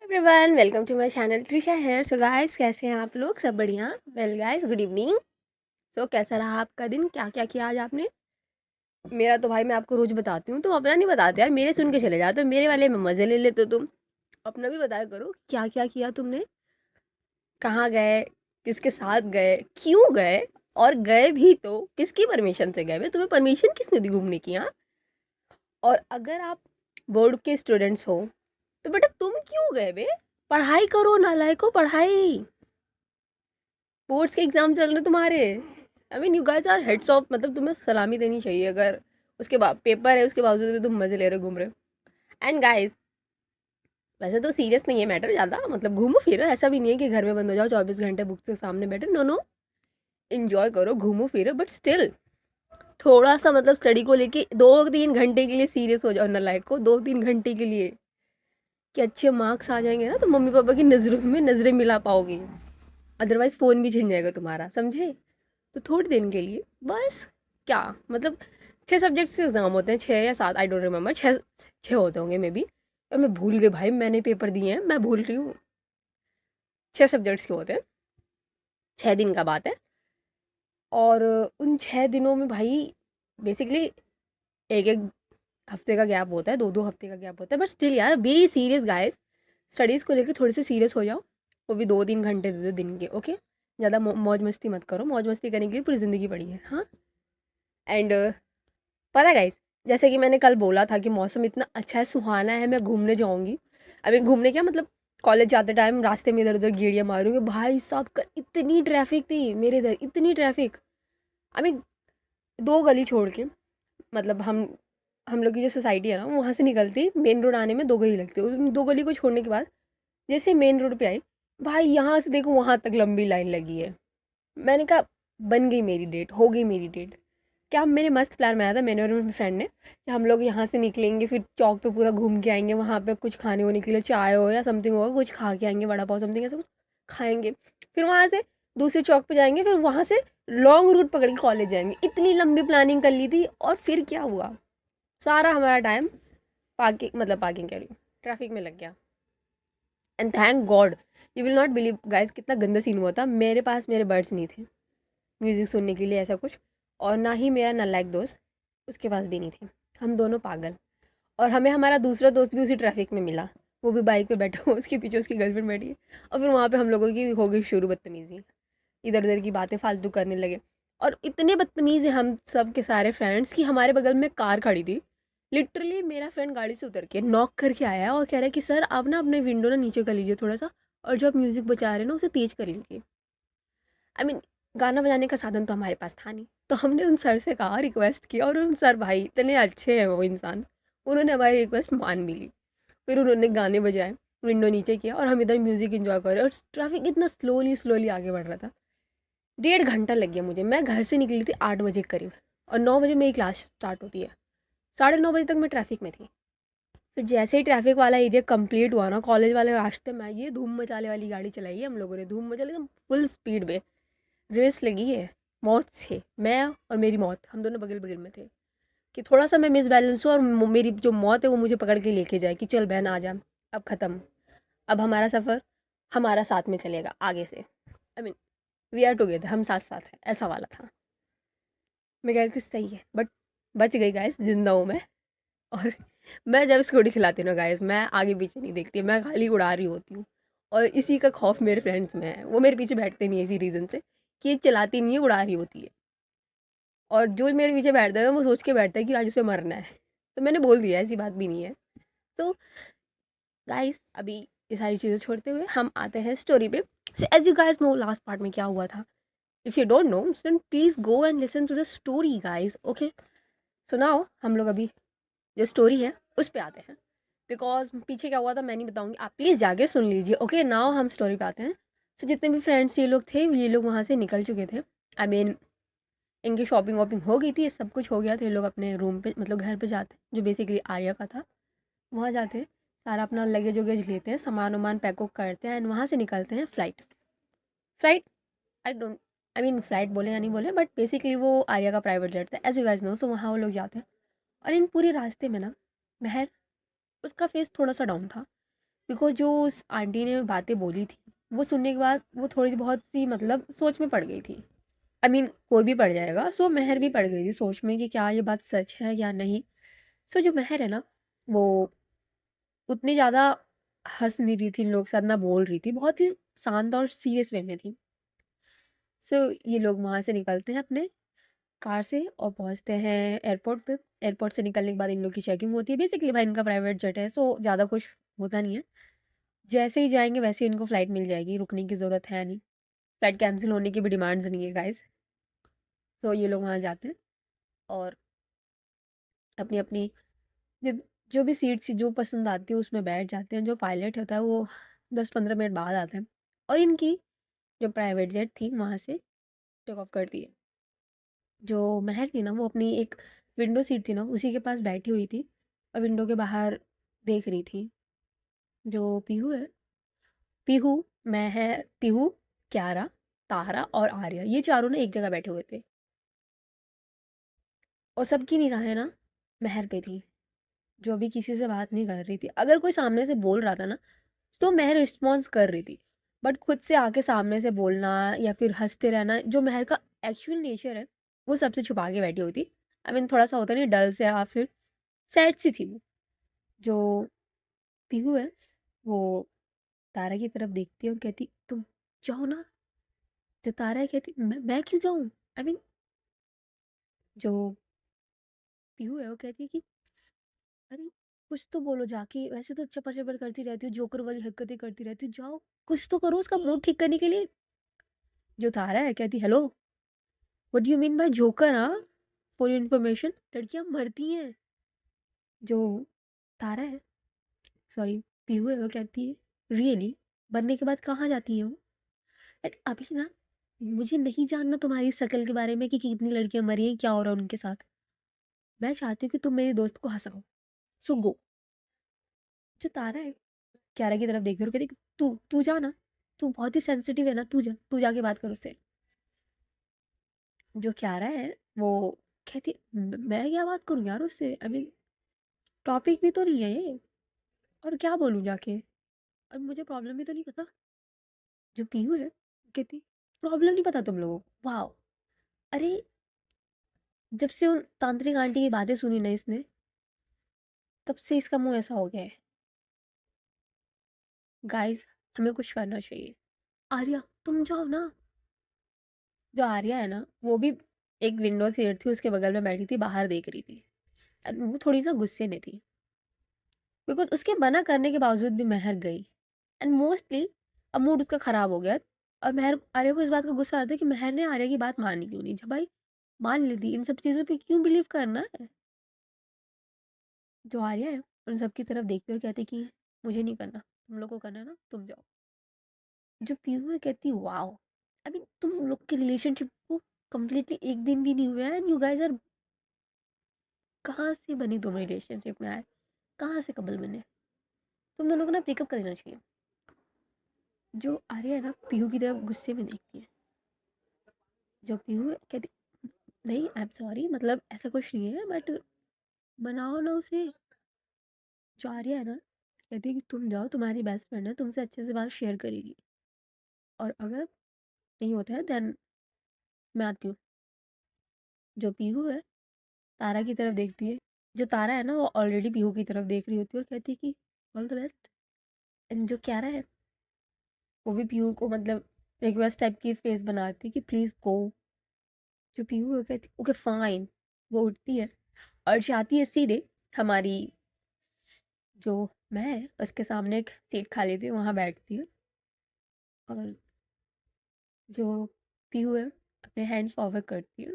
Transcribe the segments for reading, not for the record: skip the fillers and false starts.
Everyone, welcome to my channel Trisha है। So guys, कैसे हैं आप लोग? सब बढ़िया? Well guys, good evening. So कैसा रहा आपका दिन? क्या क्या किया आज आपने? मेरा तो भाई मैं आपको रोज बताती हूँ, तुम अपना नहीं बताते यार, मेरे सुन के चले जाते हो, मेरे वाले में मज़े ले लेते हो तुम। अपना भी बताया करो, क्या क्या किया तुमने? कहाँ गए? किसके साथ गए? क्यों गए? और गए भी तो किसकी परमिशन से गए? तुम्हें परमिशन किसने दी घूमने की? हाँ। और अगर आप बोर्ड के स्टूडेंट्स हो तो बेटा तुम क्यों गए बे? पढ़ाई करो नालायको, पढ़ाई। बोर्ड्स के एग्जाम चल रहे तुम्हारे। I mean you guys are hats off, मतलब तुम्हें सलामी देनी चाहिए। अगर उसके बाद पेपर है, उसके बावजूद भी तुम मजे ले रहे हो, घूम रहे हो। एंड गाइस, वैसे तो सीरियस नहीं है मैटर ज़्यादा, मतलब घूमो फिरो, ऐसा भी नहीं है कि घर में बंद हो जाओ 24 घंटे बुक के सामने बैठे। नो नो, इंजॉय करो, घूमो फिरो, बट स्टिल थोड़ा सा मतलब स्टडी को लेके 2-3 घंटे के लिए सीरियस हो जाओ ना, लाइक को 2-3 घंटे के लिए, कि अच्छे मार्क्स आ जाएंगे ना तो मम्मी पापा की नज़रों में नज़रें मिला पाओगे। अदरवाइज फ़ोन भी छिन जाएगा तुम्हारा, समझे? तो थोड़े दिन के लिए बस। क्या मतलब, 6 सब्जेक्ट्स के एग्ज़ाम होते हैं, 6 या 7, आई डोंट रिमेंबर, 6 होते होंगे मे बी। और मैं भूल गई भाई, मैंने पेपर दिए हैं, मैं भूल रही हूँ। 6 सब्जेक्ट्स के होते हैं, 6 दिन का बात है। और उन 6 दिनों में भाई बेसिकली एक एक हफ्ते का गैप होता है, 2-2 हफ्ते का गैप होता है, बट स्टिल यार बी सीरियस गाइस। स्टडीज़ को लेकर थोड़े से सीरियस हो जाओ। वो भी 2-3 घंटे दे दो दिन के, ओके? ज़्यादा मौज मस्ती मत करो, मौज मस्ती करने के लिए पूरी ज़िंदगी पड़ी है, हाँ। एंड पता है गाइस, जैसे कि मैंने कल बोला था कि मौसम इतना अच्छा है, सुहाना है, मैं घूमने जाऊंगी। अभी घूमने क्या मतलब, कॉलेज जाते टाइम रास्ते में इधर उधर गेड़ियाँ मारूंगी। भाई साहब का इतनी ट्रैफिक थी मेरे इधर, इतनी ट्रैफिक। अभी 2 गली छोड़ के, मतलब हम लोग की जो सोसाइटी है ना, वहाँ से निकलती मेन रोड आने में 2 गली लगती है। उन 2 गली को छोड़ने के बाद जैसे मेन रोड पे आई, भाई यहाँ से देखो वहाँ तक लंबी लाइन लगी है। मैंने कहा बन गई मेरी डेट, हो गई मेरी डेट। क्या मैंने मस्त प्लान बनाया था, मैंने और मेरे फ्रेंड ने, कि हम लोग यहाँ से निकलेंगे, फिर चौक पे पूरा घूम के आएंगे, वहाँ पे कुछ खाने होने के लिए चाय हो या समथिंग होगा, कुछ खा के आएंगे, वड़ा पाव समथिंग ऐसा कुछ खाएंगे। फिर वहाँ से दूसरे चौक पे जाएंगे, फिर वहाँ से लॉन्ग रूट पकड़ के कॉलेज जाएंगे। इतनी लंबी प्लानिंग कर ली थी, और फिर क्या हुआ, सारा हमारा टाइम पार्किंग कह रही हूँ, ट्रैफिक में लग गया। And thank God, you will not believe guys, कितना गंदा सीन हुआ था। मेरे पास मेरे बर्ड्स नहीं थे म्यूज़िक सुनने के लिए, ऐसा कुछ। और ना ही मेरा नालायक दोस्त, उसके पास भी नहीं थी। हम दोनों पागल। और हमें हमारा दूसरा दोस्त भी उसी ट्रैफिक में मिला, वो भी बाइक पे बैठा हुआ, उसके पीछे उसकी गर्लफ्रेंड बैठी है। और फिर वहाँ पे हम लोगों की हो गई शुरू बदतमीज़ी, इधर उधर की बातें फालतू करने लगे। और इतने बदतमीज़ हैं हम सब के सारे फ्रेंड्स कि हमारे बगल में कार खड़ी थी। लिटरली मेरा फ्रेंड गाड़ी से उतर के नॉक करके आया है और कह रहा है कि सर आप ना अपने विंडो ना नीचे कर लीजिए थोड़ा सा, और जो आप म्यूज़िक बजा रहे हैं ना उसे तेज़ कर लीजिए। आई मीन गाना बजाने का साधन तो हमारे पास था नहीं, तो हमने उन सर से कहा, रिक्वेस्ट किया, और उन सर भाई इतने अच्छे हैं वो इंसान, उन्होंने हमारी रिक्वेस्ट मान भी ली। फिर उन्होंने गाने बजाए, विंडो नीचे किया, और हम इधर म्यूज़िक एंजॉय कर रहे हैं, और ट्रैफिक इतना स्लोली स्लोली आगे बढ़ रहा था। 1.5 घंटा लग गया मुझे। मैं घर से निकली थी 8 बजे करीब, और 9 बजे मेरी क्लास स्टार्ट होती है। 9:30 बजे तक मैं ट्रैफिक में थी। फिर जैसे ही ट्रैफिक वाला एरिया कंप्लीट हुआ ना, कॉलेज वाले रास्ते में आइए, धूम मचाले वाली गाड़ी चलाई है हम लोगों ने, धूम मचाले एकदम फुल स्पीड पे। रेस लगी है मौत से, मैं और मेरी मौत, हम दोनों बगल बगल में थे, कि थोड़ा सा मैं मिस बैलेंस हूँ और मेरी जो मौत है वो मुझे पकड़ के लेके जाए कि चल बहन आ जा, अब ख़त्म, अब हमारा सफ़र हमारा साथ में चलेगा आगे से। I mean we are together, हम साथ साथ हैं, ऐसा वाला था। मैं कह रही थी सही है, बट बच गई गाइस, जिंदा हूँ मैं। और मैं जब स्कूटी चलाती हूँ ना गाइस, मैं आगे पीछे नहीं देखती, मैं खाली उड़ा रही होती हूँ। और इसी का खौफ मेरे फ्रेंड्स में है, वो मेरे पीछे बैठते नहीं है इसी रीज़न से, कि ये चलाती नहीं है, उड़ा रही होती है। और जो मेरे पीछे बैठता है ना, वो सोच के बैठता है कि आज उसे मरना है। तो मैंने बोल दिया ऐसी बात भी नहीं है। सो गाइस, अभी ये सारी चीज़ें छोड़ते हुए हम आते हैं स्टोरी पे। So as you guys know last part में क्या हुआ था, if you don't know then please go and listen to the story guys, okay? So now हम लोग अभी जो स्टोरी है उस पे आते हैं, बिकॉज पीछे क्या हुआ था मैं नहीं बताऊंगी, आप प्लीज़ जाके सुन लीजिए, ओके? नाउ हम स्टोरी पे आते हैं। सो जितने भी फ्रेंड्स ये लोग थे, ये लोग वहाँ से निकल चुके थे। आई मीन इनकी शॉपिंग वॉपिंग हो गई थी, सब कुछ हो गया था। ये लोग अपने रूम पे, मतलब घर पे जाते, जो बेसिकली आर्या का था, वहाँ जाते, सारा अपना लगेज वगेज लेते हैं, सामान वामान पैक वैक करते हैं, एंड वहाँ से निकलते हैं flight. Flight, I don't, I mean flight बोले या नहीं बोले, बट बेसिकली वो आर्या का प्राइवेट जेट था, एज यू गाइस नो। सो वहाँ वो लोग जाते हैं, और इन पूरे रास्ते में ना, महर, उसका फेस थोड़ा सा डाउन था, बिकॉज़ जो उस आंटी ने बातें बोली थी, वो सुनने के बाद वो थोड़ी बहुत सी मतलब सोच में पड़ गई थी। आई मीन कोई भी पड़ जाएगा, सो महर भी पड़ गई थी सोच में कि क्या ये बात सच है या नहीं। सो जो महर है ना, वो उतनी ज़्यादा हँस नहीं रही थी इन लोग के साथ, ना बोल रही थी, बहुत ही शांत और सीरियस वे में थी। सो ये लोग वहाँ से निकलते हैं अपने कार से और पहुँचते हैं एयरपोर्ट पे। एयरपोर्ट से निकलने के बाद इन लोग की चेकिंग होती है। बेसिकली भाई इनका प्राइवेट जेट है, सो ज़्यादा कुछ होता नहीं है। जैसे ही जाएँगे वैसे ही इनको फ्लाइट मिल जाएगी, रुकने की ज़रूरत है नहीं। फ्लाइट कैंसल होने की भी डिमांड्स नहीं है गाइज़। सो ये लोग वहाँ जाते हैं और अपनी-अपनी ज जो भी सीट्स जो पसंद आती है उसमें बैठ जाते हैं। जो पायलट होता है वो 10-15 मिनट बाद आता है और इनकी जो प्राइवेट जेट थी वहाँ से टेक ऑफ करती है। जो महर थी ना, वो अपनी एक विंडो सीट थी ना, उसी के पास बैठी हुई थी और विंडो के बाहर देख रही थी। जो पीहू है, पीहू, महर, पीहू, क्यारा, ताहरा और आर्या, ये चारों ना एक जगह बैठे हुए थे और सबकी निगाहें ना महर पे थी, जो अभी किसी से बात नहीं कर रही थी। अगर कोई सामने से बोल रहा था ना, तो महर रिस्पॉन्स कर रही थी, बट खुद से आके सामने से बोलना या फिर हँसते रहना, जो महर का एक्चुअल नेचर है, वो सबसे छुपा के बैठी हुई थी। आई मीन थोड़ा-सा होता नहीं डल से या फिर सैड सी थी वो। जो पीहू है, वो तारा की तरफ देखती है और कहती, "तुम जाओ ना।" जो तारा है कहती, "मैं क्यों जाऊँ?" आई मीन जो पीहू है वो कहती है कि, "अरे! कुछ तो बोलो जाके, वैसे तो चपर-चपर करती रहती हो, जोकर वाली हरकतें करती रहती हो, जाओ, कुछ तो करो उसका मूड ठीक करने के लिए।" जो तारा है कहती, "hello, what do you mean by joker हाँ? फॉर योर इन्फॉर्मेशन लड़कियाँ मरती हैं।" जो तारा है, सॉरी पीहू है, वो कहती है, "रियली? मरने के बाद कहाँ जाती हैं वो?" बट अभी ना मुझे नहीं जानना तुम्हारी शक्ल के बारे में कि कितनी लड़कियां मरी हैं, क्या हो रहा है उनके साथ। मैं चाहती हूँ कि तुम मेरी दोस्त को हंसाओ। सो गो। जो तारा है क्यारा की तरफ देखती है और कहती है, तू तू जा ना, तू बहुत ही सेंसिटिव है ना, तू जा, तू जाके बात कर उससे। जो क्यारा है वो कहती है, मैं क्या बात करूँ यार उससे, आई मीन टॉपिक भी तो नहीं है ये, और क्या बोलूँ जाके, और मुझे प्रॉब्लम भी तो नहीं पता। जो पीहू है कहती, प्रॉब्लम नहीं पता तुम लोगों को, वाह, अरे जब से उन तांत्रिक आंटी की बातें सुनी ना इसने, तब से इसका मुंह ऐसा हो गया है। गाइस, हमें कुछ करना चाहिए। आर्या तुम जाओ ना। जो आर्या है ना, वो भी एक विंडो सीट थी उसके बगल में बैठी थी, बाहर देख रही थी। एंड वो थोड़ी ना गुस्से में थी, बिकॉज उसके मना करने के बावजूद भी महर गई। एंड मोस्टली अब मूड उसका खराब हो गया। और महर, आर्या को इस बात का गुस्सा आता है कि महर ने आर्या की बात मानी क्यों नहीं। जब भाई मान लेती, इन सब चीज़ों पे क्यों बिलीव करना है। जो आर्या है उन सबकी तरफ देखती है और कहती कि मुझे नहीं करना, तुम लोग को करना है ना, तुम जाओ। जो पीहू है कहती, वाओ, आई मीन तुम लोग के रिलेशनशिप को कंप्लीटली एक दिन भी नहीं हुआ है एंड यू गाइस आर, कहाँ से बनी तुम रिलेशनशिप में आए, कहाँ से कपल बने। तुम दोनों को ना ब्रेकअप कर देना चाहिए। जो आर्या है ना, पीहू की तरफ गुस्से में देखती है। जो पीहू है कहती, नहीं आई एम सॉरी, मतलब ऐसा कुछ नहीं है, बट मनाओ ना उसे। जो आर्या है ना, कहती है कि तुम जाओ, तुम्हारी बेस्ट फ्रेंड है, तुमसे अच्छे से बात शेयर करेगी, और अगर नहीं होता है देन मैं आती हूँ। जो पीहू है तारा की तरफ देखती है। जो तारा है ना, वो ऑलरेडी पीहू की तरफ देख रही होती है और कहती है कि ऑल द बेस्ट। एंड जो क्यारा है, वो भी पीहू को मतलब रिक्वेस्ट टाइप की फेस बनाती है कि प्लीज़ गो। जो पीहू है कहती ओके फाइन। वो उठती है और जाती है सीधे हमारी जो मैं है उसके सामने एक सीट खाली थी वहाँ बैठती है। और जो पीहू है अपने हैंड्स फॉरवर्ड करती है,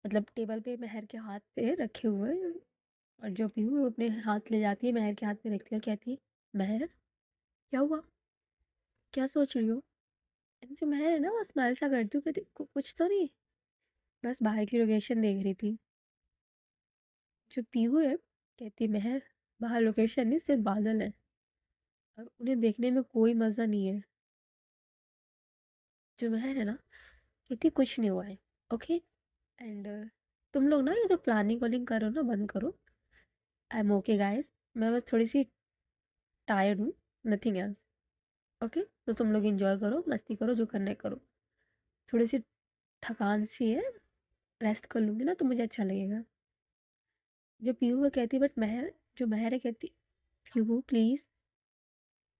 मतलब टेबल पे महर के हाथ से रखे हुए हैं, और जो पीहू है वो अपने हाथ ले जाती है महर के हाथ में रखती है और कहती है, महर क्या हुआ, क्या सोच रही हो। एंड जो महर है ना, वो स्माइल सा करती हूँ, कहती कुछ तो नहीं, बस बाहर की लोकेशन देख रही थी। जो पीहू है कहती, महर बाहर लोकेशन नहीं, सिर्फ बादल है और उन्हें देखने में कोई मज़ा नहीं है। जो महर है ना, कहती कुछ नहीं हुआ है, ओके। एंड तुम लोग ना ये जो प्लानिंग वानिंग करो ना, बंद करो। आई एम ओके गाइस, मैं बस थोड़ी सी टायर्ड हूँ, नथिंग एल्स। ओके, तो तुम लोग एंजॉय करो, मस्ती करो, जो करना है करो। थोड़ी सी थकान सी है, रेस्ट कर लूँगी ना तो मुझे अच्छा लगेगा। जो पीहू है कहती बट महर, जो महर है कहती पीहू प्लीज़,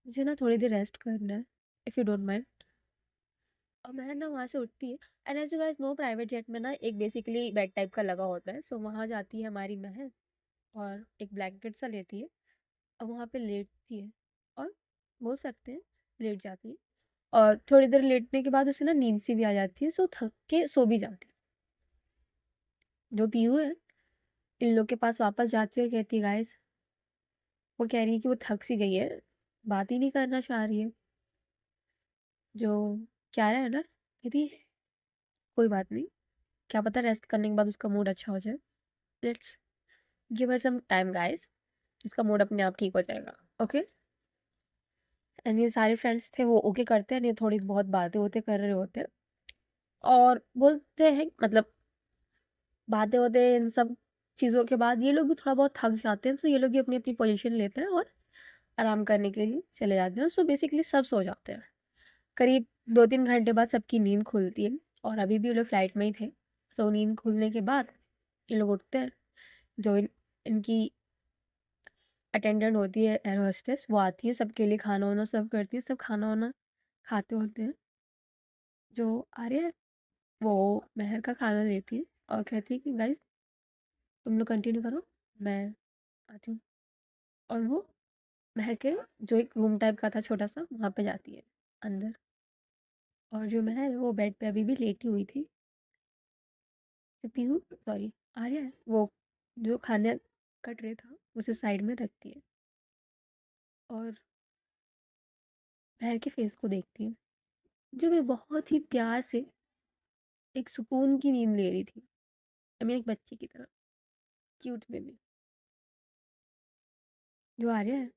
मुझे ना थोड़ी देर रेस्ट करना है, इफ़ यू डोंट माइंड। और महर ना वहाँ से उठती है। And as you guys know, private jet में ना एक बेसिकली बेड टाइप का लगा होता है, सो वहाँ जाती है हमारी महर और एक ब्लैंकेट सा लेती है और वहाँ पे लेटती है, और बोल सकते हैं लेट जाती है। और थोड़ी देर लेटने के बाद उसे ना नींद सी भी आ जाती है, सो थक के सो भी जाती है। जो पीहू है इन लोग के पास वापस जाती है और कहती है गाइस, वो कह रही है कि वो थक सी गई है, बात ही नहीं करना चाह रही है। जो क्यारा है ना कहती है, कोई बात नहीं, क्या पता रेस्ट करने के बाद उसका मूड अच्छा हो जाए, let's give her some time guys, उसका मूड अपने आप ठीक हो जाएगा। ओके। एंड ये सारे फ्रेंड्स थे वो ओके करते हैं, ये थोड़ी बहुत बातें होते कर रहे होते हैं और बोलते हैं, मतलब बातें होते हैं इन सब चीज़ों के बाद ये लोग भी थोड़ा बहुत थक जाते हैं, सो ये लोग भी अपनी अपनी पोजीशन लेते हैं और आराम करने के लिए चले जाते हैं। सो बेसिकली सब सो जाते हैं। करीब 2-3 घंटे बाद सबकी नींद खुलती है और अभी भी वो लोग फ्लाइट में ही थे। सो नींद खुलने के बाद ये लोग उठते हैं। जो इनकी अटेंडेंट होती है एयर होस्टेस, वो आती है, सबके लिए खाना वाना सर्व करती है, सब खाना वाना खाते होते हैं। जो आर्या है वो महर का खाना लेती है और कहती है कि गाइस तुम लोग कंटिन्यू करो, मैं आती हूँ। और वो महर के जो एक रूम टाइप का था छोटा सा, वहाँ पे जाती है अंदर। और जो महर है वो बेड पे अभी भी लेटी हुई थी। जो पीहू, सॉरी, आर्या है वो जो खाने का ट्रे था उसे साइड में रखती है और महर के फेस को देखती है, जो मैं बहुत ही प्यार से एक सुकून की नींद ले रही थी। मैं एक बच्चे की तरह, क्यूट बेबी। जो आर्या है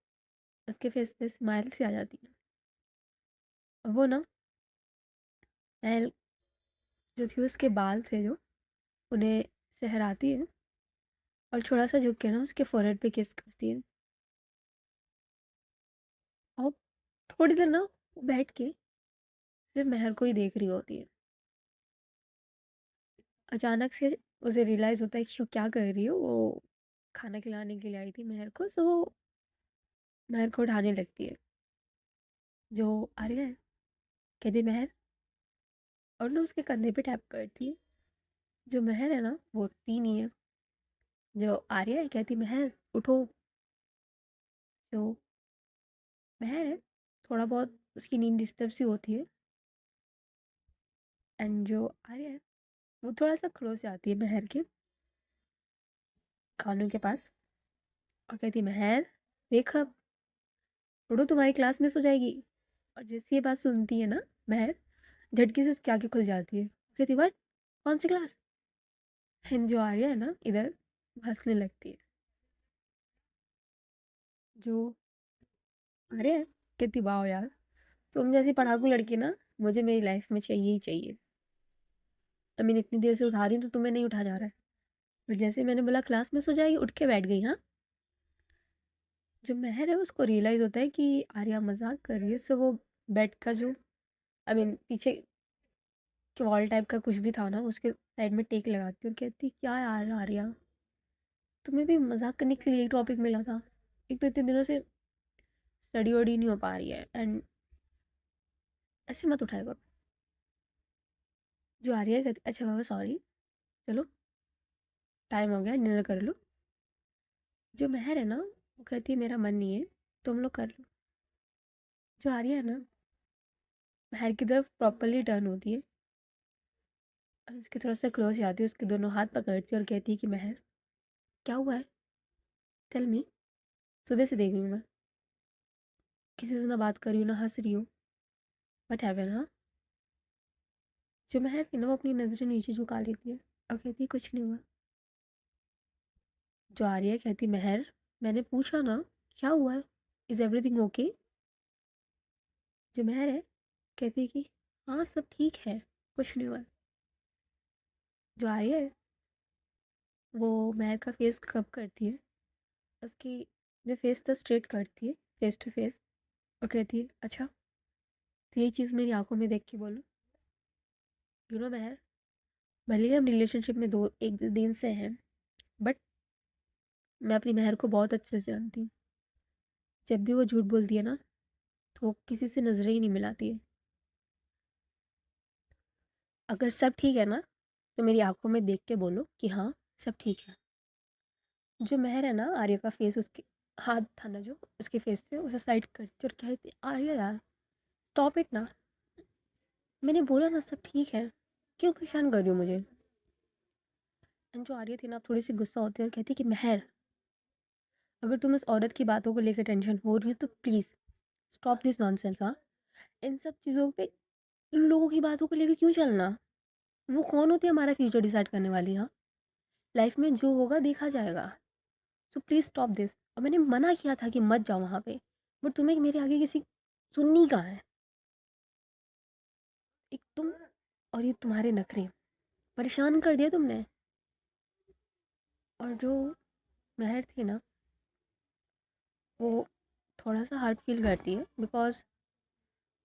उसके फेस पे स्माइल सी आ जाती है। और वो ना महल जो थी उसके बाल थे जो, उन्हें सहराती है और थोड़ा सा झुक के ना उसके फोrehead पे किस करती है। और थोड़ी देर ना वो बैठ के सिर्फ महर को ही देख रही होती है। अचानक से उसे रियलाइज होता है कि वो क्या कर रही है। वो खाना खिलाने के लिए आई थी महर को, सो वो महर को उठाने लगती है। जो आर्या है कहती महर, और ना उसके कंधे पे टैप करती है। जो महर है ना वो उठती नहीं है। जो आर्या है कहती महर उठो। जो महर है थोड़ा बहुत उसकी नींद डिस्टर्ब सी होती है। एंड जो आर्या है वो थोड़ा सा क्लोज आती है महर के कानों के पास और कहती महर वेक अप, उठो तुम्हारी क्लास मिस हो जाएगी। और जैसे ये बात सुनती है ना महर, झटके से उसकी आंखें खुल जाती है। कहती व्हाट, कौन सी क्लास। एंड जो आर्या है ना इधर हंसने लगती है। जो आर्या है कहती वाह यार, तुम जैसी पढ़ाकू लड़की ना मुझे मेरी लाइफ में चाहिए ही चाहिए। आई मीन इतनी देर से उठा रही हूँ तो तुम्हें नहीं उठा जा रहा है, बट जैसे मैंने बोला क्लास मिस हो जाएगी उठ के बैठ गई। हाँ। जो महर है उसको रियलाइज होता है कि आर्या मजाक कर रही है, सो वो बेड का जो आई मीन पीछे के वॉल टाइप का कुछ भी था ना उसके साइड में टेक लगाती है और कहती क्या यार आर्या, तुम्हें भी मजाक करने के लिए टॉपिक मिला था, एक तो इतने दिनों से स्टडी वडी नहीं हो पा रही है एंड ऐसे मत उठाया करो। जो आर्या कहती अच्छा बाबा सॉरी, चलो टाइम हो गया डिनर कर लो। जो महर है ना वो कहती है मेरा मन नहीं है, तुम लोग कर लो। जो आर्या है ना महर की तरफ प्रॉपरली टर्न होती है और उसके थोड़ा सा क्लोज जाती है, उसके दोनों हाथ पकड़ती है और कहती है कि महर क्या हुआ है, टेल मी, सुबह से देख रही हूँ मैं, किसी से ना बात कर रही हो ना हंस रही हो, व्हाट हैपेंड हाँ। जो महर थी ना वो अपनी नज़रें नीचे झुका लेती है और कहती है कुछ नहीं हुआ। जो आर्या कहती महर मैंने पूछा ना क्या हुआ है, इज़ एवरीथिंग ओके। जो महर है कहती है कि हाँ सब ठीक है, कुछ नहीं हुआ है। जो आर्या है वो महर का फेस कब करती है, उसकी जो फेस था स्ट्रेट करती है फेस टू फेस। और कहती है अच्छा, तो ये चीज़ मेरी आंखों में देख के बोलो, यू नो महर, भले ही हम रिलेशनशिप में दो एक दिन से हैं, बट मैं अपनी महर को बहुत अच्छे से जानती हूँ। जब भी वो झूठ बोलती है ना, तो वो किसी से नजरें ही नहीं मिलाती है। अगर सब ठीक है ना, तो मेरी आंखों में देख के बोलो कि हाँ, सब ठीक है। जो महर है ना, आर्या का फेस, उसके हाथ था ना जो उसके फेस से, उसे साइड करती और कहती आर्या यार, स्टॉप इट ना, मैंने बोला ना सब ठीक है, क्यों परेशान कर रही हो मुझे। एंड जो आर्या थी ना, अब थोड़ी सी गुस्सा होती है और कहती कि महर, अगर तुम इस औरत की बातों को लेकर टेंशन हो रही है तो प्लीज़ स्टॉप दिस नॉनसेंस। हाँ, इन सब चीज़ों पे, इन लोगों की बातों को लेकर क्यों चलना। वो कौन होती है हमारा फ्यूचर डिसाइड करने वाली। हाँ, लाइफ में जो होगा देखा जाएगा। So please stop this. और मैंने मना किया था कि मत जाओ वहाँ पे, बट तुम्हें मेरे आगे किसी सुननी का है। एक तुम, और ये तुम्हारे नखरे, परेशान कर दिया तुमने। और जो महर थी ना, वो थोड़ा सा हर्ट फील करती है, बिकॉज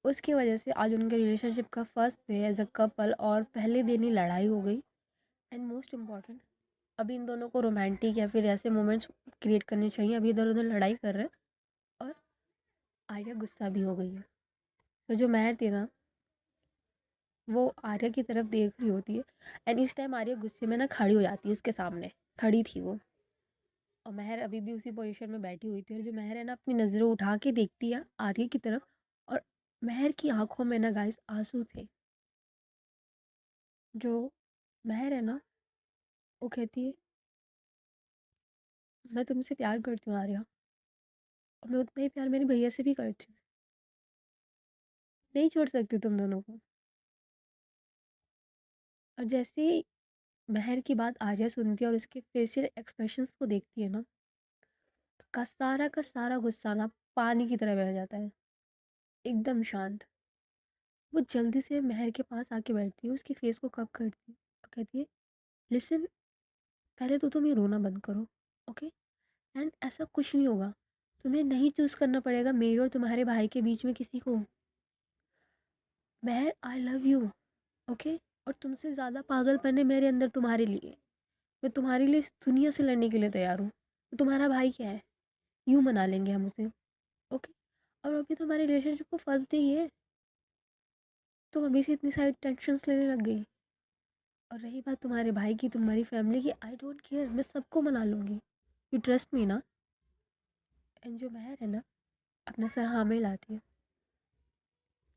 उसकी वजह से आज उनके रिलेशनशिप का first day as a couple, और पहले दिन ही लड़ाई हो गई। एंड मोस्ट इम्पॉर्टेंट, अभी इन दोनों को रोमांटिक या फिर ऐसे मोमेंट्स क्रिएट करने चाहिए, अभी इधर उधर लड़ाई कर रहे हैं। और आर्या गुस्सा भी हो गई है। तो जो महर थी ना, वो आर्या की तरफ देख रही होती है, एंड इस टाइम आर्या गुस्से में ना खड़ी हो जाती है उसके सामने। खड़ी थी वो, और महर अभी भी उसी पोजीशन में बैठी हुई थी। और जो महर है ना, अपनी नज़रें उठा के देखती है आर्या की तरफ, और महर की आंखों में ना गाइस आंसू थे। जो महर है ना, वो कहती है मैं तुमसे प्यार करती हूँ आर्या, और मैं उतना ही प्यार मेरे भैया से भी करती हूँ, नहीं छोड़ सकती तुम दोनों को। और जैसे ही महर की बात आर्या सुनती है और उसके फेशियल एक्सप्रेशंस को देखती है ना, तो का सारा गुस्सा ना पानी की तरह बह जाता है, एकदम शांत। वो जल्दी से महर के पास आके बैठती है, उसके फेस को कव करती है और कहती है लिसन, पहले तो तुम ये रोना बंद करो, ओके। एंड ऐसा कुछ नहीं होगा, तुम्हें नहीं चूज करना पड़ेगा मेरे और तुम्हारे भाई के बीच में किसी को। महर, आई लव यू, ओके। और तुमसे ज़्यादा पागलपन है मेरे अंदर तुम्हारे लिए। मैं तुम्हारे लिए इस दुनिया से लड़ने के लिए तैयार हूँ। तुम्हारा भाई क्या है, यूँ मना लेंगे हम उसे, ओके। और अभी तो हमारे रिलेशनशिप को फर्स्ट डे ही है, तुम अभी से इतनी सारी टेंशन्स लेने लग गई। और रही बात तुम्हारे भाई की, तुम्हारी फैमिली की, आई डोंट केयर, मैं सबको मना लूँगी, यू ट्रस्ट मी ना। एंड जो महर है ना, अपना सर हाँ में लाती है।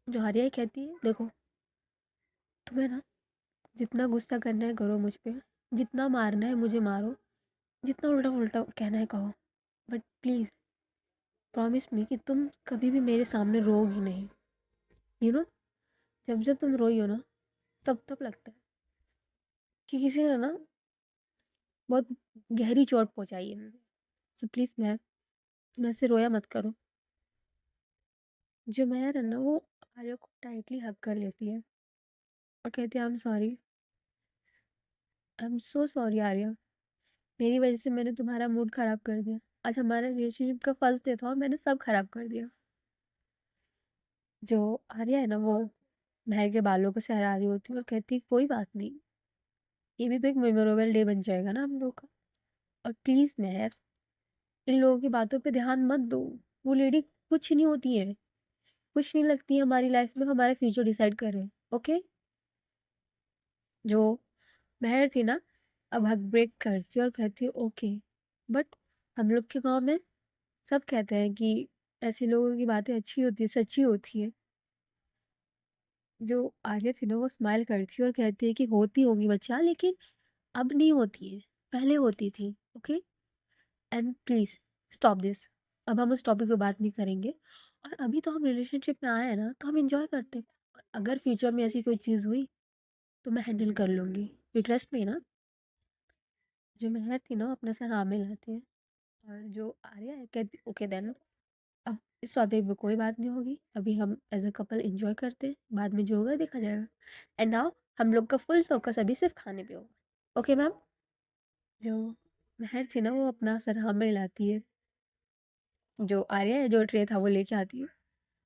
जो आर्या कहती है देखो, तुम्हें ना जितना गुस्सा करना है करो मुझ पे, जितना मारना है मुझे मारो, जितना उल्टा उल्टा कहना है कहो, बट प्लीज़ प्रॉमिस मी कि तुम कभी भी मेरे सामने रोओगी नहीं। यू नो, जब जब तुम रोई हो ना, तब तब लगता है कि किसी ने ना बहुत गहरी चोट पहुंचाई है मुझे। सो प्लीज़ मैं से रोया मत करो। जो महर है ना, वो आर्या को टाइटली हग कर लेती है और कहती है I am so sorry Arya, मेरी वजह से मैंने तुम्हारा मूड खराब कर दिया। आज हमारे रिलेशनशिप का फर्स्ट डे था और मैंने सब खराब कर दिया। जो आर्या है ना, वो महर के बालों को सहरा रही होती है और कहती है कोई बात नहीं, ये भी तो एक मेमोरेबल डे बन जाएगा ना हम लोग का। और प्लीज़ महर, इन लोगों की बातों पे ध्यान मत दो, वो लेडी कुछ नहीं होती है, कुछ नहीं लगती है हमारी लाइफ में, हमारा फ्यूचर डिसाइड कर रहे हैं, ओके। जो महर थी ना, अब हक ब्रेक करती है और कहती है ओके, बट हम लोग के गांव में सब कहते हैं कि ऐसे लोगों की बातें अच्छी होती है, सच्ची होती है। जो आर्या थी ना, वो स्माइल करती है और कहती है कि होती होगी बच्चा, लेकिन अब नहीं होती है, पहले होती थी, okay. And please stop this, अब हम उस टॉपिक पे बात नहीं करेंगे। और अभी तो हम रिलेशनशिप में आए हैं ना, तो हम इंजॉय करते हैं। अगर फ्यूचर में ऐसी कोई चीज़ हुई तो मैं हैंडल कर लूँगी, यू ट्रस्ट मी ना। जो मेहर थी ना, वो अपना सर हाँ में लाती है। और जो आर्या है कहती ओके देन, अब इस टॉपिक पे कोई बात नहीं होगी, अभी हम एज अ कपल एंजॉय करते हैं, बाद में जो होगा देखा जाएगा। एंड नाउ हम लोग का फुल फोकस अभी सिर्फ खाने पे होगा, ओके मैम। जो मेहर थी ना, वो अपना सर हाँ में लाती है जो आर्या है जो ट्रे था वो लेके आती है,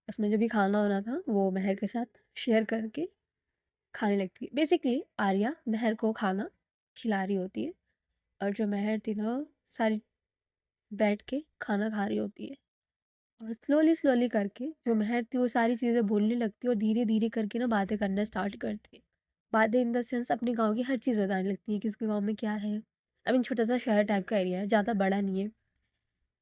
उसमें जो भी खाना होना था वो महर के साथ शेयर करके खाने लगती है। बेसिकली आर्या महर को खाना खिला रही होती है और जो महर थी ना सारी बैठ के खाना खा रही होती है। और स्लोली स्लोली करके जो महर थी वो सारी चीज़ें बोलने लगती है और धीरे धीरे करके ना बातें करना स्टार्ट करती है। बातें इन द सेंस अपने गांव की हर चीज़ बताने लगती है कि उसके गांव में क्या है। आई मीन छोटा सा शहर टाइप का एरिया है, ज़्यादा बड़ा नहीं है।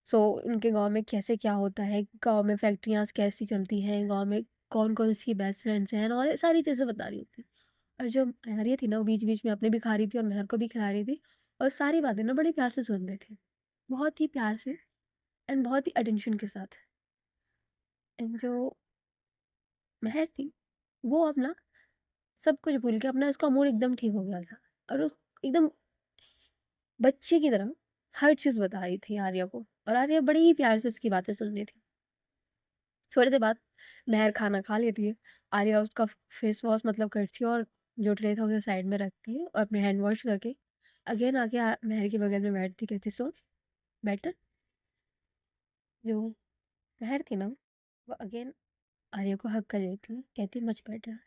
सो उनके गांव में कैसे क्या होता है, गांव में फैक्ट्रियाँ कैसी चलती हैं, गांव में कौन कौन उसकी बेस्ट फ्रेंड्स हैं और ये सारी चीज़ें बता रही होती है। और जो आर्य थी ना वो बीच बीच में अपने भी खा रही थी और महर को भी खिला रही थी और सारी बातें ना बड़े प्यार से सुन रहे थे, बहुत ही प्यार से एंड बहुत ही अटेंशन के साथ। एंड जो महर थी वो अपना सब कुछ भूल के अपना उसका मूड एकदम ठीक हो गया था और वो एकदम बच्चे की तरह हर चीज़ बता रही थी आर्या को और आर्या बड़ी ही प्यार से उसकी बातें सुन रही थी। थोड़ी देर बाद महर खाना खा लेती है, आर्या उसका फेस वॉश मतलब करती है और जो ट्रे था उसे साइड में रखती है और अपने हैंड वॉश करके अगेन आके महर के बगल में बैठती, कहती सो बेटर। जो महर थी ना वो अगेन आर्या को हक कर लेती है, कहती मच बेटर।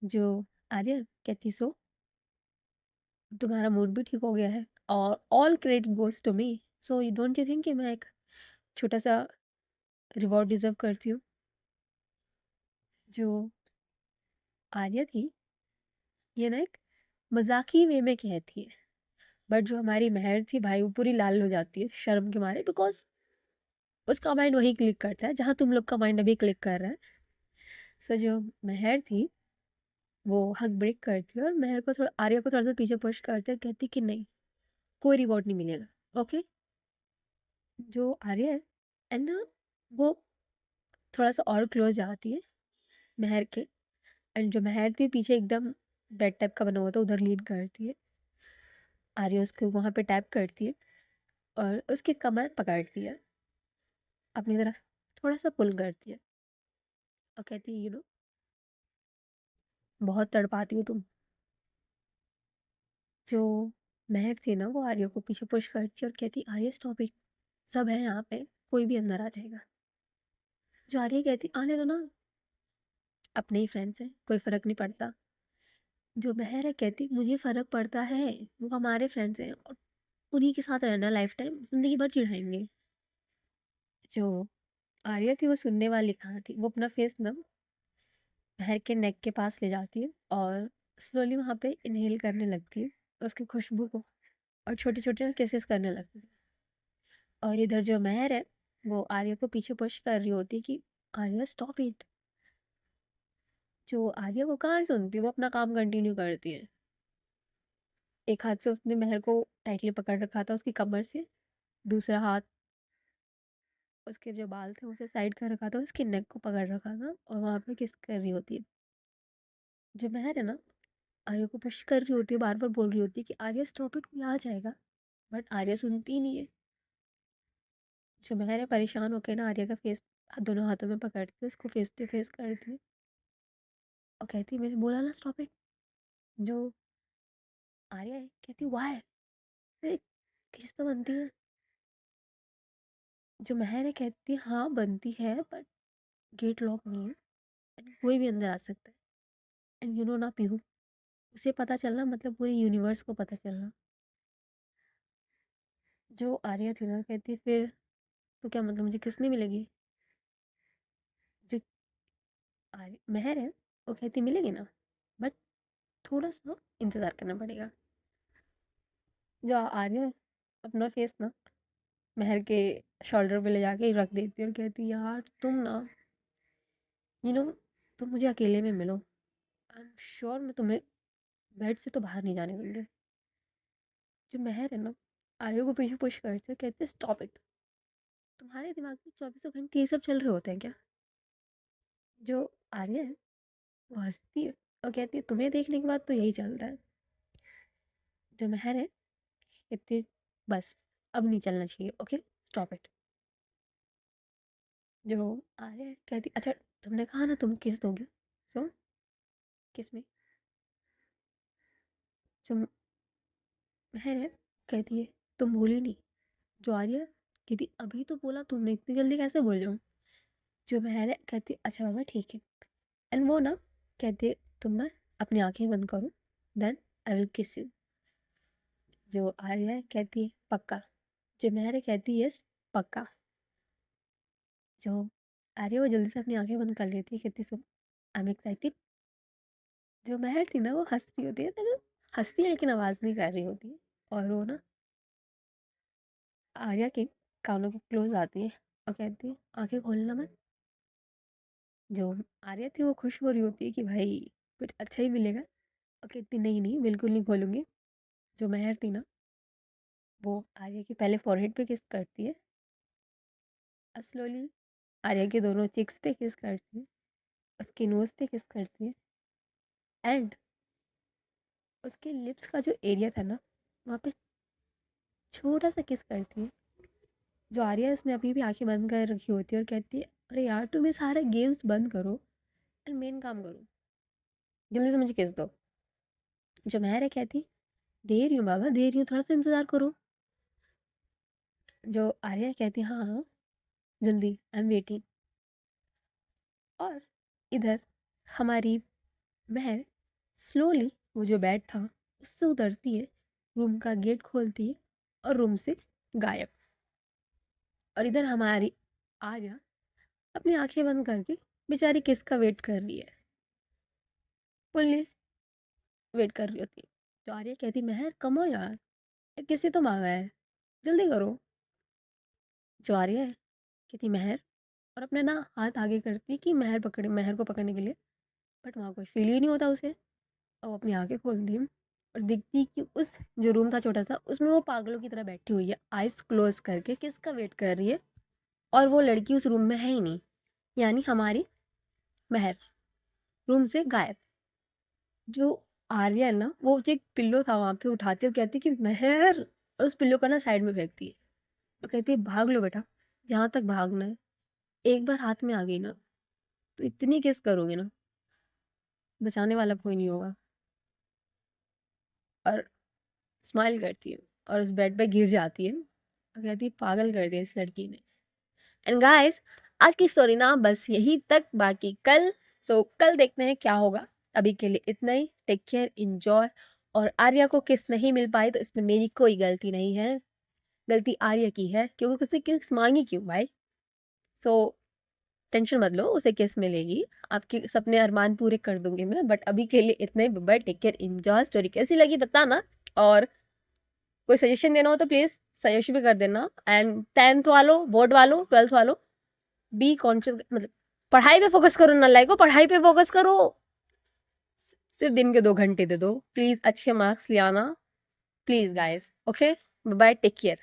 जो आर्या कहती सो तुम्हारा मूड भी ठीक हो गया है और all credit goes to me, so you don't you think कि मैं एक छोटा सा रिवॉर्ड डिजर्व करती हूँ। जो आर्या थी ये ना एक मजाकी वे में कहती है, बट जो हमारी महर थी भाई वो पूरी लाल हो जाती है शर्म के मारे, बिकॉज उसका माइंड वही क्लिक करता है जहाँ तुम लोग का माइंड अभी क्लिक कर रहा है। सो जो महर थी वो हक ब्रेक करती है और महर को थोड़ा आर्या को थोड़ा सा पीछे पुश करती है और कहती कि नहीं, कोई रिवॉर्ड नहीं मिलेगा, ओके। जो आर्या है एंड ना वो थोड़ा सा और क्लोज आती है महर के एंड जो महर थी पीछे एकदम बेड टाइप का बना हुआ था उधर लीन करती है। आर्या उसको वहाँ पे टैप करती है और उसकी कमर पकड़ती है, अपनी तरफ थोड़ा सा पुल करती है और कहती है बहुत तड़पाती हो तुम। जो महक थी ना वो आर्या को पीछे पुश करती है और कहती आर्या स्टॉप इट, सब है यहाँ पे, कोई भी अंदर आ जाएगा। जो आर्या कहती आने दो ना, अपने ही फ्रेंड्स हैं, कोई फर्क नहीं पड़ता। जो महर है कहती मुझे फर्क पड़ता है, वो हमारे फ्रेंड्स हैं और उन्हीं के साथ रहना लाइफ टाइम, जिंदगी भर चिढ़ाएंगे। जो आर्या थी वो सुनने वाली कहाँ थी, वो अपना फेस ना महर के नेक के पास ले जाती है और स्लोली वहाँ पे इनहेल करने लगती है उसकी खुशबू को और छोटे छोटे किसेस करने लगती है। और इधर जो महर है वो आर्या को पीछे पुश कर रही होती है कि आर्या स्टॉप इट। जो आर्या को कहाँ सुनती है, वो अपना काम कंटिन्यू करती है। एक हाथ से उसने महर को टाइटली पकड़ रखा था उसकी कमर से, दूसरा हाथ उसके जो बाल थे उसे साइड कर रखा था, उसके नेक को पकड़ रखा था और वहां पे किस कर रही होती है। जो महर है ना आर्या को पुश कर रही होती है, बार बार बोल रही होती है कि आर्या स्टॉप इट, कोई आ जाएगा, बट आर्या सुनती ही नहीं है। जो महर है परेशान होकर ना आर्या का फेस दोनों हाथों में पकड़ती है, उसको फेस टू फेस करती है और कहती है मैंने बोला ना स्टॉप इट। जो आर्या है कहती वाई, किस तो बनती है। जो महर है कहती है हाँ बनती है, बट गेट लॉक नहीं है and कोई भी अंदर आ सकता है। एंड यू नो ना पीहू, उसे पता चलना मतलब पूरे यूनिवर्स को पता चलना। जो आर्या थी ना कहती फिर तो क्या मतलब मुझे किस नहीं मिलेगी। जो महर है वो कहती मिलेगी ना, बट थोड़ा सा इंतज़ार करना पड़ेगा। जो आर्या अपना फेस ना महर के शोल्डर पे ले जाके रख देती है और कहती यार तुम ना यू नो तुम मुझे अकेले में मिलो, आई एम श्योर मैं तुम्हें बेड से तो बाहर नहीं जाने दूंगी। जो महर है ना आर्या को पीछे पुश करते कहते स्टॉप इट, तुम्हारे दिमाग में चौबीसों घंटे ये सब चल रहे होते हैं क्या। जो आर्या है वो हंसती है और कहती है तुम्हें देखने के बाद तो यही चलता है। जो महर है कहती है बस अब नहीं चलना चाहिए, ओके स्टॉप इट। जो आर्या है कहती अच्छा तुमने कहा ना तुम किस दोगे, सो किस में। जो महर है कहती है तुम भूली नहीं। जो आर्या कहती अभी तो बोला तुमने, इतनी जल्दी कैसे बोल जाऊँ? जो महर है कहती अच्छा मामा ठीक है। एंड वो ना कहती तुम ना अपनी आंखें बंद करो, देन आई विल किस यू। जो आर्या है कहती है पक्का। जो महर है कहती है यस पक्का। जो आर्या वो जल्दी से अपनी आंखें बंद कर लेती है, कहती सो आई एम एक्साइटेड। जो महर थी ना वो हंस रही होती है, तो हंसती है लेकिन आवाज़ नहीं कर रही होती है। और वो ना आर्या के कानों के क्लोज आती है और कहती है आंखें खोलना मत। जो आर्या थी वो खुश हो रही होती है कि भाई कुछ अच्छा ही मिलेगा, और कहती नहीं नहीं बिल्कुल नहीं खोलूंगी। जो महर थी ना वो आर्या के पहले फॉरहेड पे किस करती है, और स्लोली आर्या के दोनों चिक्स पे किस करती है, उसके नोज पे किस करती है, एंड उसके लिप्स का जो एरिया था ना वहाँ पे छोटा सा किस करती है। जो आर्या है उसने अभी भी आंखें बंद कर रखी होती है और कहती है अरे यार तुम ये सारे गेम्स बंद करो एंड मेन काम करो, जल्दी से मुझे किस दो। जो महर है कहती दे रही हूँ बाबा दे रही हूँ, थोड़ा सा इंतजार करो। जो आर्या कहती हाँ हाँ जल्दी आई एम वेटिंग। और इधर हमारी महर स्लोली वो जो बेड था उससे उतरती है, रूम का गेट खोलती है और रूम से गायब। और इधर हमारी आर्या अपनी आंखें बंद करके बेचारी किसका वेट कर रही है, फुल्ली वेट कर रही होती है। तो आर्या कहती महर कमो यार, किसी तो मांगा है, जल्दी करो। जो आर्या है कहती महर, और अपने ना हाथ आगे करती है कि महर को पकड़ने के लिए, बट वहाँ कुछ फील ही नहीं होता उसे। और वो अपनी आंखें खोलती है और दिखती है कि उस जो रूम था छोटा सा उसमें वो पागलों की तरह बैठी हुई है, आइज क्लोज करके किसका वेट कर रही है, और वो लड़की उस रूम में है ही नहीं, यानी हमारी महर रूम से गायब। जो आर्या है ना वो जो एक पिल्लो था वहां पे उठाती है और कहती है कि महर, और उस पिल्लो को ना साइड में फेंकती है और कहती है भाग लो बेटा, जहां तक भागना है, एक बार हाथ में आ गई ना तो इतनी किस करोगे ना बचाने वाला कोई नहीं होगा। और स्माइल करती है और उस बेड पे गिर जाती है और कहती है पागल कर दिया इस लड़की ने। एंड गाइस आज की स्टोरी ना बस यही तक, बाकी कल, कल देखते हैं क्या होगा। अभी के लिए इतना ही, टेक केयर, एंजॉय। और आर्या को किस नहीं मिल पाई तो इसमें मेरी कोई गलती नहीं है, गलती आर्या की है, क्योंकि उससे किस मांगी क्यों भाई। सो टेंशन मत लो, उसे किस मिलेगी, आपके सपने अरमान पूरे कर दूंगी मैं। बट अभी के लिए इतना ही, bye, take care, enjoy. Story कैसी लगी बताना, और कोई सजेशन देना हो तो प्लीज सजेस्ट भी कर देना। एंड 10th वालों, बोर्ड वालों, 12th वालों, बी कॉन्शियस, मतलब पढ़ाई पे फोकस करो ना, लाइक पढ़ाई पे फोकस करो। सिर्फ दिन के 2 घंटे दे दो प्लीज, अच्छे मार्क्स ले आना please guys. Okay bye, take care.